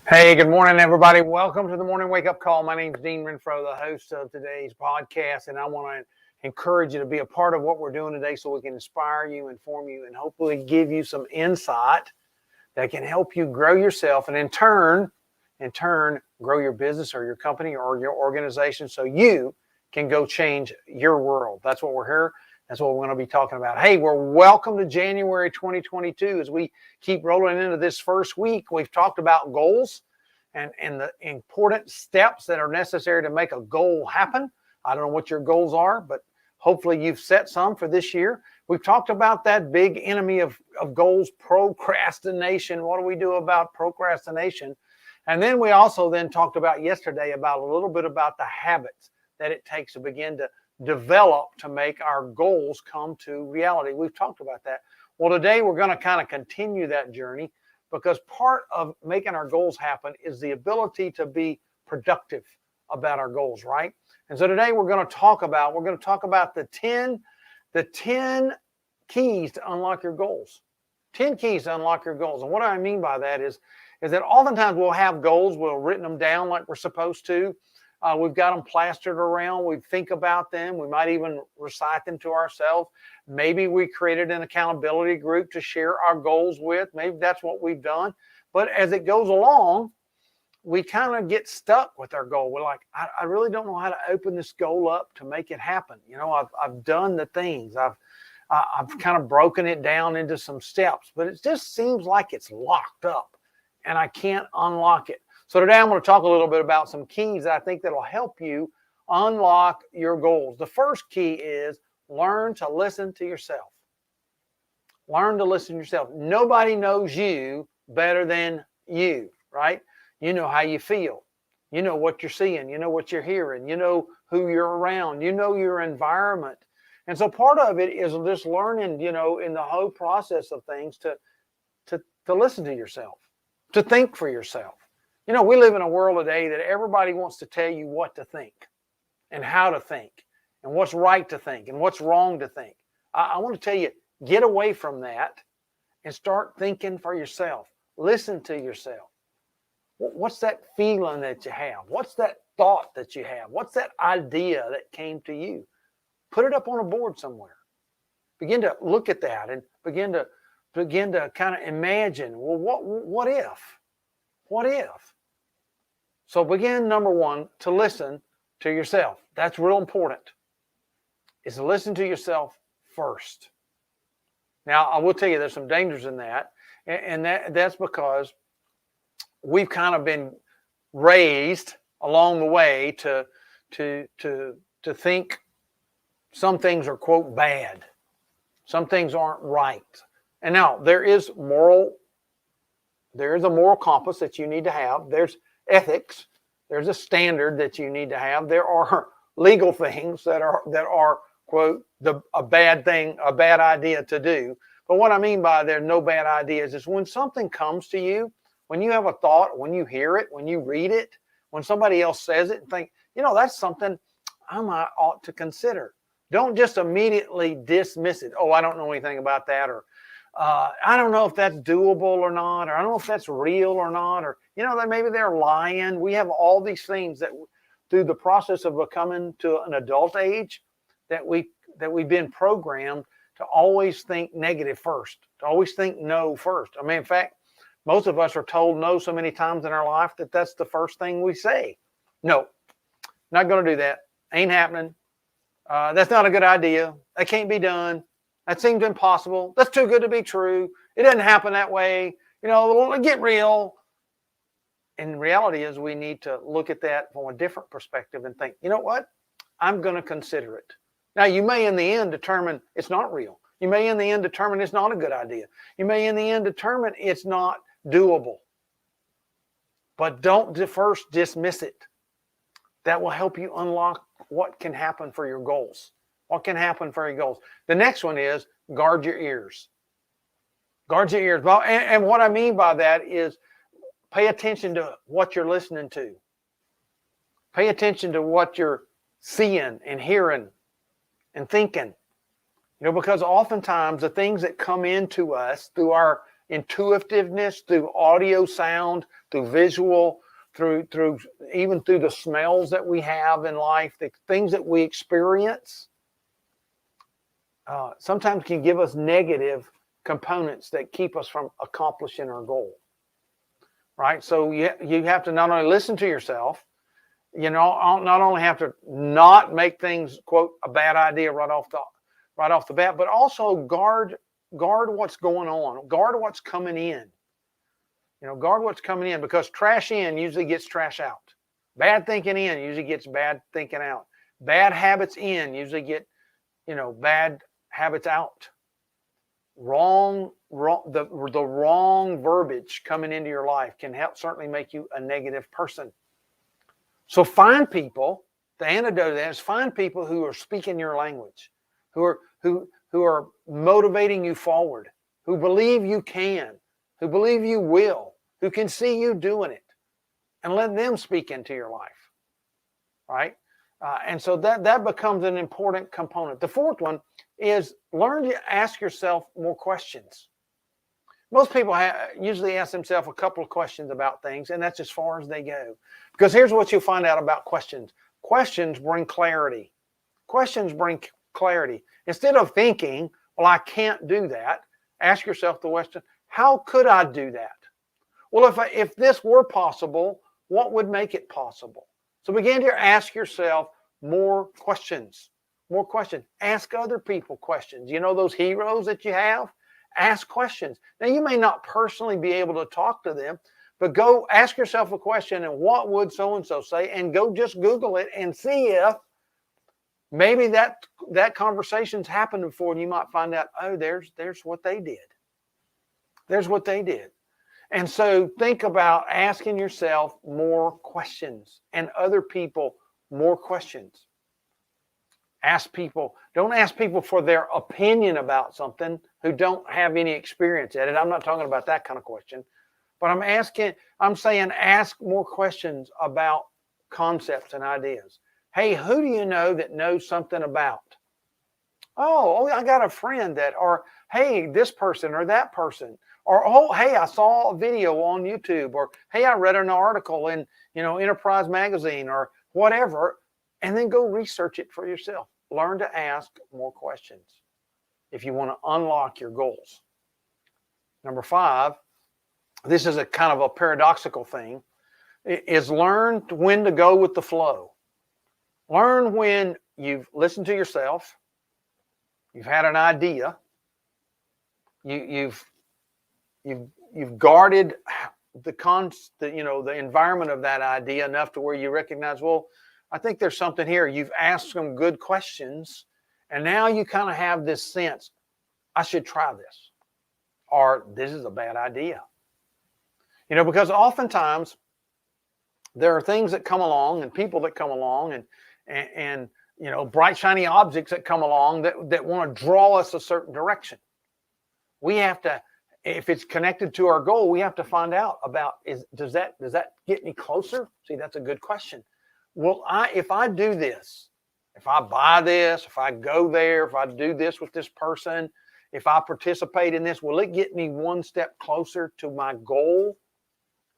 Hey, good morning, everybody. Welcome to the Morning Wake Up Call. My name is Dean Renfro, the host of today's podcast, and I want to encourage you to be a part of what we're doing today so we can inspire you, inform you, and hopefully give you some insight that can help you grow yourself and in turn, grow your business or your company or your organization so you can go change your world. That's what we're here. That's what we're going to be talking about. Hey, we're welcome to January 2022. As we keep rolling into this first week, we've talked about goals and the important steps that are necessary to make a goal happen. I don't know what your goals are, but hopefully you've set some for this year. We've talked about that big enemy of goals, procrastination. What do we do about procrastination? And then we also then talked about yesterday about a little bit about the habits that it takes to begin to develop to make our goals come to reality. We've talked about that. Well, today we're going to kind of continue that journey because part of making our goals happen is the ability to be productive about our goals, right? And so today we're going to talk about the 10 keys to unlock your goals. 10 keys to unlock your goals. And what I mean by that is that oftentimes we'll have goals, we'll written them down like we're supposed to. We've got them plastered around. We think about them. We might even recite them to ourselves. Maybe we created an accountability group to share our goals with. Maybe that's what we've done. But as it goes along, we kind of get stuck with our goal. We're like, I really don't know how to open this goal up to make it happen. You know, I've done the things. I've kind of broken it down into some steps, but it just seems like it's locked up and I can't unlock it. So today I'm going to talk a little bit about some keys that I think that'll help you unlock your goals. The first key is learn to listen to yourself. Learn to listen to yourself. Nobody knows you better than you, right? You know how you feel. You know what you're seeing. You know what you're hearing. You know who you're around. You know your environment. And so part of it is just learning, you know, in the whole process of things to listen to yourself, to think for yourself. You know, we live in a world today that everybody wants to tell you what to think and how to think and what's right to think and what's wrong to think. I want to tell you, get away from that and start thinking for yourself. Listen to yourself. What's that feeling that you have? What's that thought that you have? What's that idea that came to you? Put it up on a board somewhere. Begin to look at that and begin to kind of imagine, well, what if? What if? So begin, number one, to listen to yourself. That's real important, is to listen to yourself first. Now, I will tell you there's some dangers in that, and that's because we've kind of been raised along the way to think some things are, quote, bad. Some things aren't right. And now there is a moral compass that you need to have. There's ethics. There's a standard that you need to have. There are legal things that are quote a bad thing, a bad idea to do. But what I mean by there's no bad ideas is when something comes to you, when you have a thought, when you hear it, when you read it, when somebody else says it, and think, you know, that's something I might ought to consider. Don't just immediately dismiss it. Oh, I don't know anything about that, or I don't know if that's doable or not, or I don't know if that's real or not, or, you know, that maybe they're lying. We have all these things that through the process of becoming to an adult age that we've been programmed to always think negative first, to always think no first. I mean, in fact, most of us are told no so many times in our life that that's the first thing we say. No, not going to do that. Ain't happening. That's not a good idea. That can't be done. That seems impossible. That's too good to be true. It doesn't happen that way. You know, get real. And reality is we need to look at that from a different perspective and think, you know what? I'm going to consider it. Now, you may in the end determine it's not real. You may in the end determine it's not a good idea. You may in the end determine it's not doable. But don't first dismiss it. That will help you unlock what can happen for your goals. What can happen for your goals? The next one is guard your ears. Guard your ears. Well, and what I mean by that is pay attention to what you're listening to. Pay attention to what you're seeing and hearing and thinking. You know, because oftentimes the things that come into us through our intuitiveness, through audio, sound, through visual, through even through the smells that we have in life, the things that we experience, sometimes can give us negative components that keep us from accomplishing our goal. Right? So you have to not only listen to yourself, not only have to not make things, quote, a bad idea right off the bat, but also guard what's going on, guard what's coming in. Guard what's coming in, because trash in usually gets trash out. Bad thinking in usually gets bad thinking out. Bad habits in usually get, bad habits out. The wrong verbiage coming into your life can certainly make you a negative person. So find people. The antidote to that is find people who are speaking your language, who are motivating you forward, who believe you can, who believe you will, who can see you doing it, and let them speak into your life, right? And so that becomes an important component. The fourth one is learn to ask yourself more questions. Most people usually ask themselves a couple of questions about things, and that's as far as they go. Because here's what you'll find out about questions. Questions bring clarity. Questions bring clarity. Instead of thinking, well, I can't do that, ask yourself the question, how could I do that? Well, if this were possible, what would make it possible? So begin to ask yourself more questions. More questions. Ask other people questions. Those heroes that you have? Ask questions. Now, you may not personally be able to talk to them, but go ask yourself a question, and what would so-and-so say? And go just Google it and see if maybe that conversation's happened before, and you might find out, oh, there's what they did. There's what they did. And so think about asking yourself more questions and other people more questions. Don't ask people for their opinion about something who don't have any experience at it. I'm not talking about that kind of question, but I'm saying ask more questions about concepts and ideas. Hey, who do you know that knows something about? Oh, I got a friend or hey, this person or that person. Or, oh, hey, I saw a video on YouTube. Or, hey, I read an article in, Enterprise Magazine or whatever. And then go research it for yourself. Learn to ask more questions if you want to unlock your goals. Number 5, this is a kind of a paradoxical thing, is learn when to go with the flow. Learn when you've listened to yourself, you've had an idea, you've guarded the environment of that idea enough to where you recognize, well, I think there's something here. You've asked some good questions, and now you kind of have this sense, I should try this, or this is a bad idea. Because oftentimes there are things that come along and people that come along and bright, shiny objects that come along that want to draw us a certain direction. We have to, if it's connected to our goal, we have to find out about, does that get me closer? See, that's a good question. Well, if I do this, if I buy this, if I go there, if I do this with this person, if I participate in this, will it get me one step closer to my goal?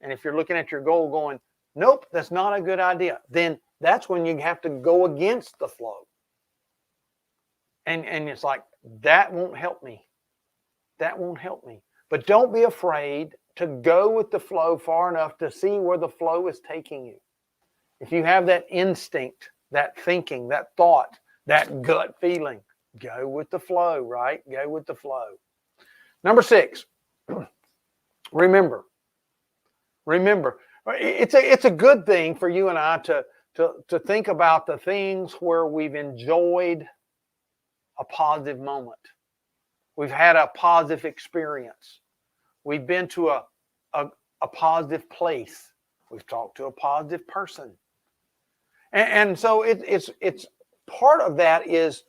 And if you're looking at your goal going, nope, that's not a good idea, then that's when you have to go against the flow. And it's like, that won't help me. That won't help me. But don't be afraid to go with the flow far enough to see where the flow is taking you. If you have that instinct, that thinking, that thought, that gut feeling, go with the flow, right? Go with the flow. Number 6, remember. It's a good thing for you and I to think about the things where we've enjoyed a positive moment. We've had a positive experience. We've been to a positive place. We've talked to a positive person. And so it's part of that is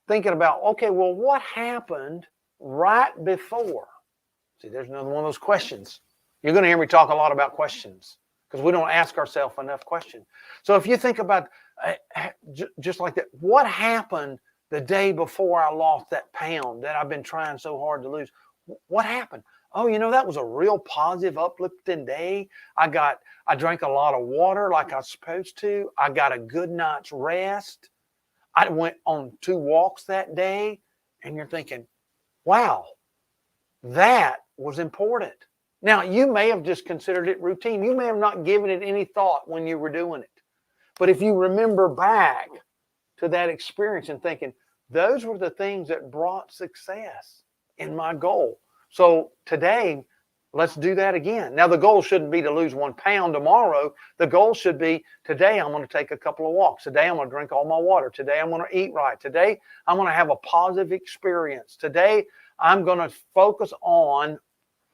thinking about, okay, well, what happened right before? See, there's another one of those questions. You're going to hear me talk a lot about questions because we don't ask ourselves enough questions. So if you think about just like that, what happened the day before I lost that pound that I've been trying so hard to lose? What happened? Oh, that was a real positive, uplifting day. I drank a lot of water like I was supposed to. I got a good night's rest. I went on 2 walks that day. And you're thinking, wow, that was important. Now, you may have just considered it routine. You may have not given it any thought when you were doing it. But if you remember back to that experience and thinking, those were the things that brought success in my goal. So today, let's do that again. Now, the goal shouldn't be to lose 1 pound tomorrow. The goal should be, today I'm going to take a couple of walks. Today I'm going to drink all my water. Today I'm going to eat right. Today I'm going to have a positive experience. Today I'm going to focus on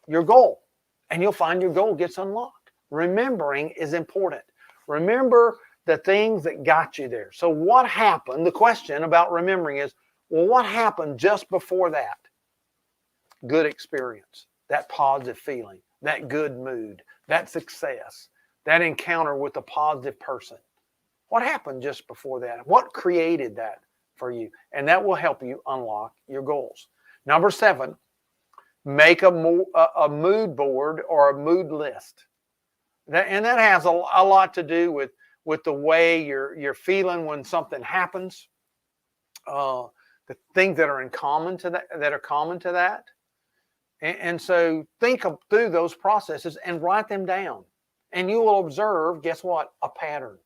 your goal. And you'll find your goal gets unlocked. Remembering is important. Remember the things that got you there. So what happened? The question about remembering is, well, what happened just before that? Good experience, that positive feeling, that good mood, that success, that encounter with a positive person. What happened just before that? What created that for you? And that will help you unlock your goals. Number 7, make a mood board or a mood list. And that has a lot to do with the way you're feeling when something happens, the things that are common to that. And so think through those processes and write them down. And you will observe, guess what? A pattern.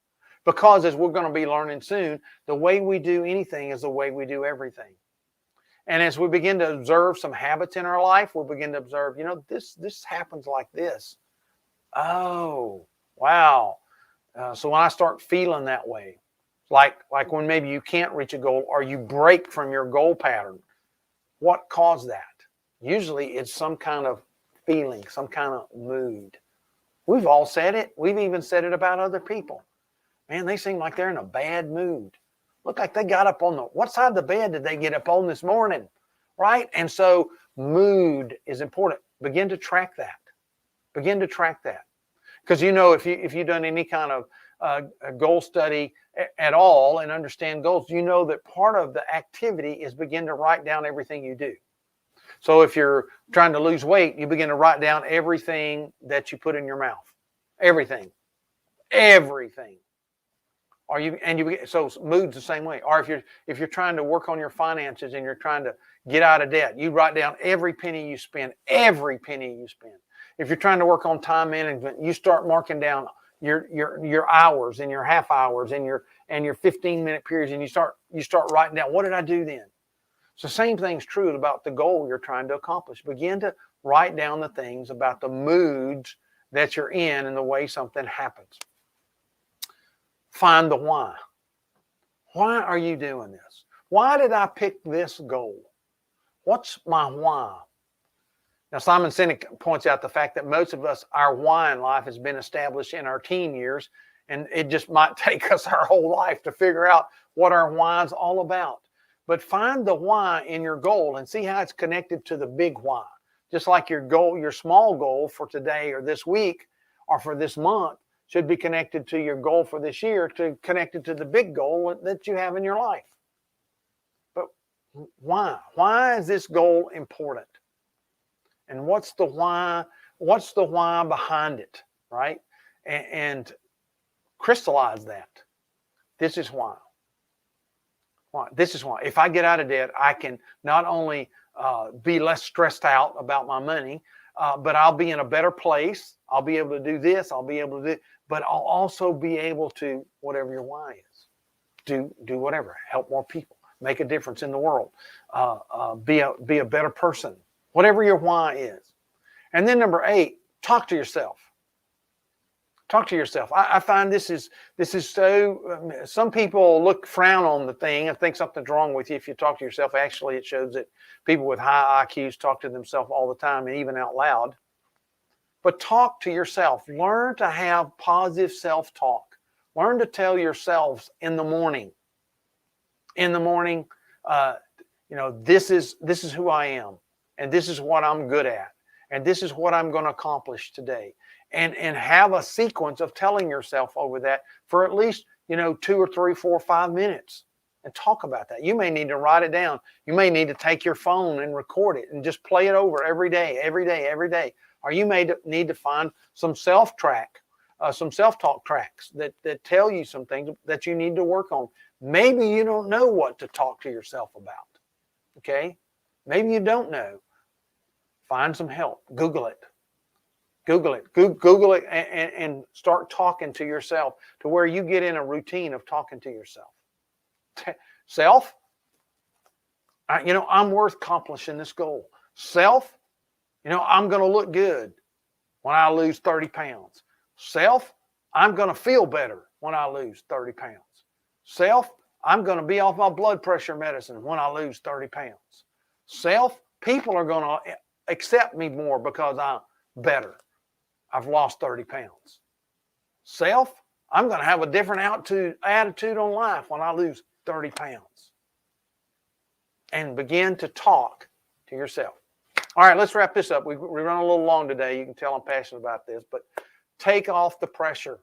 Because as we're going to be learning soon, the way we do anything is the way we do everything. And as we begin to observe some habits in our life, we'll begin to observe, this happens like this. Oh, wow. So when I start feeling that way, like when maybe you can't reach a goal or you break from your goal pattern, what caused that? Usually it's some kind of feeling, some kind of mood. We've all said it. We've even said it about other people. Man, they seem like they're in a bad mood. Look like they got up on what side of the bed did they get up on this morning? Right? And so mood is important. Begin to track that. Begin to track that. Because if you've done any kind of a goal study at all and understand goals, you know that part of the activity is begin to write down everything you do. So if you're trying to lose weight, you begin to write down everything that you put in your mouth. Everything. So mood's the same way. Or if you're trying to work on your finances and you're trying to get out of debt, you write down every penny you spend. Every penny you spend. If you're trying to work on time management, you start marking down your hours and your half hours and your 15-minute periods, and you start writing down, what did I do then? So same thing's true about the goal you're trying to accomplish. Begin to write down the things about the moods that you're in and the way something happens. Find the why. Why are you doing this? Why did I pick this goal? What's my why? Now, Simon Sinek points out the fact that most of us, our why in life has been established in our teen years, and it just might take us our whole life to figure out what our why is all about. But find the why in your goal and see how it's connected to the big why. Just like your goal, your small goal for today or this week or for this month should be connected to your goal for this year, connected to the big goal that you have in your life. But why? Why is this goal important? And what's the why? What's the why behind it, right? And crystallize that. This is why. This is why. If I get out of debt, I can not only be less stressed out about my money, but I'll be in a better place. I'll be able to do this. I'll be able to do, but I'll also be able to, whatever your why is, do whatever, help more people, make a difference in the world, be a better person, whatever your why is. And then number 8, talk to yourself. Talk to yourself. I find this is so, some people frown on the thing and think something's wrong with you if you talk to yourself. Actually, it shows that people with high IQs talk to themselves all the time and even out loud. But talk to yourself. Learn to have positive self-talk. Learn to tell yourselves in the morning. In the morning, this is who I am, and this is what I'm good at, and this is what I'm going to accomplish today. And have a sequence of telling yourself over that for at least 2 or 3, 4, 5 minutes. and talk about that. You may need to write it down. You may need to take your phone and record it and just play it over every day, every day, every day. Or you may need to find some some self-talk tracks that tell you some things that you need to work on. Maybe you don't know what to talk to yourself about. Okay? Maybe you don't know. Find some help. Google it. Google it and start talking to yourself to where you get in a routine of talking to yourself. Self, I'm worth accomplishing this goal. Self, I'm going to look good when I lose 30 pounds. Self, I'm going to feel better when I lose 30 pounds. Self, I'm going to be off my blood pressure medicine when I lose 30 pounds. Self, people are going to accept me more because I'm better. I've lost 30 pounds. Self, I'm going to have a different attitude on life when I lose 30 pounds. And begin to talk to yourself. All right, let's wrap this up. We run a little long today. You can tell I'm passionate about this, but take off the pressure.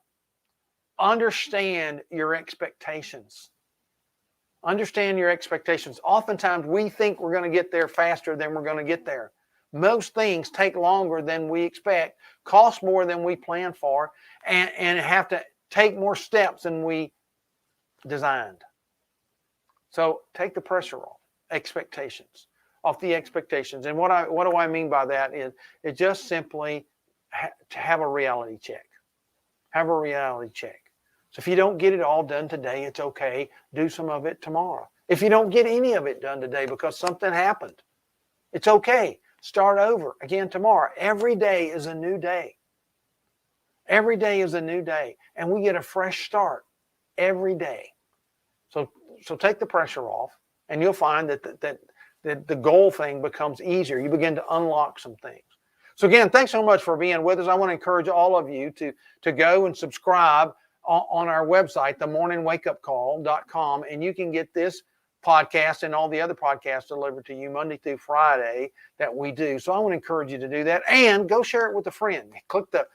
Understand your expectations. Understand your expectations. Oftentimes we think we're going to get there faster than we're going to get there. Most things take longer than we expect, cost more than we plan for, and have to take more steps than we designed. So take the pressure off. Expectations. Off the expectations. And what do I mean by that is it just simply to have a reality check. Have a reality check. So if you don't get it all done today, it's okay. Do some of it tomorrow. If you don't get any of it done today because something happened, it's okay. Start over again tomorrow. Every day is a new day. Every day is a new day. And we get a fresh start every day. So take the pressure off, and you'll find that the goal thing becomes easier. You begin to unlock some things. So again, thanks so much for being with us. I want to encourage all of you to go and subscribe on our website, themorningwakeupcall.com, and you can get this podcast and all the other podcasts delivered to you Monday through Friday that we do. So I want to encourage you to do that, and go share it with a friend. Click the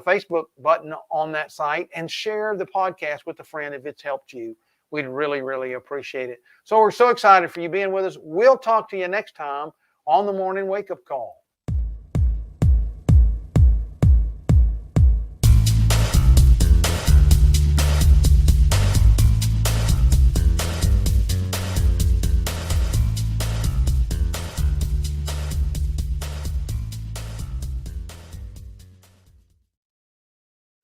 Facebook button on that site and share the podcast with a friend if it's helped you. We'd really, really appreciate it. So we're so excited for you being with us. We'll talk to you next time on the Morning Wake Up Call.